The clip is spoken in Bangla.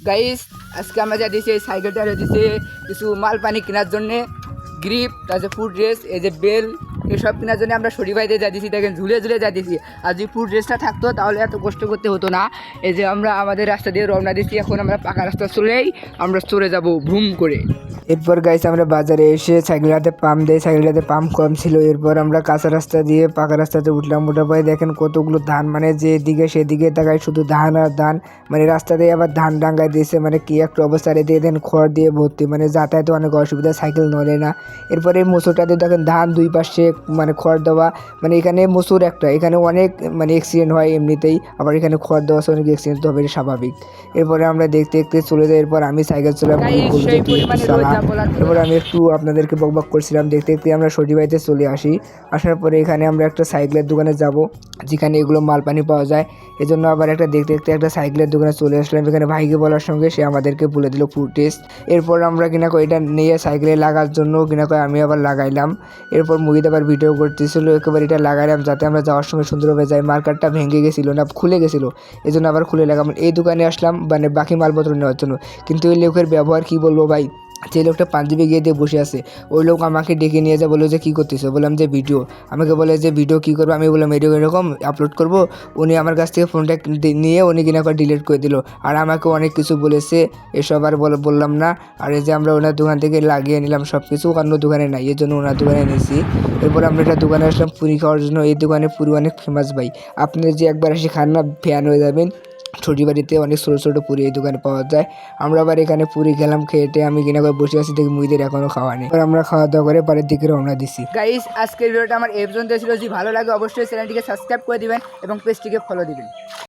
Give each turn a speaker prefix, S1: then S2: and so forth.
S1: গাইস আজকে আমরা যা দিয়েছি এই সাইকেলটা দিয়েছি কিছু মাল পানি কেনার জন্যে, গ্রিপ, তারপরে ফুড ড্রেস, এই যে বেল, এসব কেনার জন্য আমরা শরীফাইতে যা দিয়েছি, দেখেন ঝুলে ঝুলে যা দিয়েছি। আর যদি ফুড ড্রেসটা থাকতো তাহলে এত কষ্ট করতে হতো না। এই যে আমরা আমাদের রাস্তা দিয়ে রওনা দিচ্ছি, এখন আমরা পাকা রাস্তা চলেই আমরা চলে যাব ভুম করে। এরপর গাইস আমরা বাজারে এসে সাইকেলটাতে পাম্প দেয়, সাইকেলটাতে পাম্প কম ছিল। এরপর আমরা কাঁচা রাস্তা দিয়ে পাকা রাস্তাতে উঠলাম। ওঠার পরে দেখেন কতগুলো ধান, মানে যেদিকে সেদিকে তাকায় শুধু ধান আর ধান, মানে রাস্তাতে আবার ধান ডাঙ্গায় দিয়েছে, মানে কি একটা অবস্থা। দিয়ে দেন খড় দিয়ে ভর্তি, মানে যাতায়াতে অনেক অসুবিধা, সাইকেল নড়ে না। এরপরে এই মুসুরটাতে দেখেন ধান দুই পাশে মানে খড় দেওয়া, মানে এখানে মুসুর একটা, এখানে অনেক মানে অ্যাক্সিডেন্ট হয় এমনিতেই, আবার এখানে খড় দেওয়া আছে, অনেক অ্যাক্সিডেন্ট হবে, এটা স্বাভাবিক। এরপরে আমরা দেখতে দেখতে চলে যাই। এরপর আমি সাইকেল চালাম, এরপরে আমি একটু আপনাদেরকে বকবক করছিলাম। দেখতে দেখতে আমরা সটিবাড়িতে চলে আসি। আসার পরে এখানে আমরা একটা সাইকেলের দোকানে যাব, যেখানে এগুলো মাল পানি পাওয়া যায়। এজন্য আবার একটা দেখতে দেখতে একটা সাইকেলের দোকানে চলে আসলাম। এখানে ভাইকে বলার সঙ্গে সে আমাদেরকে বলে দিল ফুড টেস্ট। এরপর আমরা কিনা এটা নিয়ে সাইকেলে লাগার জন্য কিনা আমি আবার লাগাইলাম। এরপর মুভিতে আবার ভিডিও করতেছিল, একেবারে এটা লাগাইলাম যাতে আমরা যাওয়ার সময় সুন্দরভাবে যাই। মার্কারটা ভেঙে গেছিলো না, খুলে গেছিলো, এই জন্য আবার খুলে লাগাম। এই দোকানে আসলাম মানে বাকি মালপত্র নেওয়ার জন্য, কিন্তু এই লোকের ব্যবহার কি বলবো ভাই। যে লোকটা পাঞ্জাবি গিয়ে দিয়ে বসে আছে, ওই লোক আমাকে ডেকে নিয়ে যা বললো যে কী করতেছে, বললাম যে ভিডিও। আমাকে বলে যে ভিডিও কী করবো, আমি বললাম ভিডিও এরকম আপলোড করবো। উনি আমার কাছ থেকে ফোনটা নিয়ে উনি কিনা করে ডিলিট করে দিল, আর আমাকে অনেক কিছু বলেছে, এসব আর বললাম না। আর এই যে আমরা ওনার দোকান থেকে লাগিয়ে নিলাম সব কিছু, অন্য দোকানে নাই, এর জন্য ওনার দোকানে নিয়েছি। এরপর আমরা একটা দোকানে আসলাম পুরি খাওয়ার জন্য। এই দোকানে পুরি অনেক ফেমাস ভাই, আপনি যে একবার এসে খান না ফ্যান হয়ে যাবেন। ছোটিবাড়িতে অনেক ছোটো ছোটো পুরি এই দোকানে পাওয়া যায়। আমরা আবার এখানে পুরি খেলাম, খেয়ে আমি কিনা করে বসে আছি, দেখি মুইদের এখনও খাওয়া নেই। আমরা খাওয়া দাওয়া করে বাড়ির দিকে রওনা দিছি। গাইস আজকের ভিডিওটা আমার এই পর্যন্ত ছিল। যদি ভালো লাগে অবশ্যই চ্যানেলটিকে সাবস্ক্রাইব করে দিবেন এবং পেজটিকে ফলো দিবেন।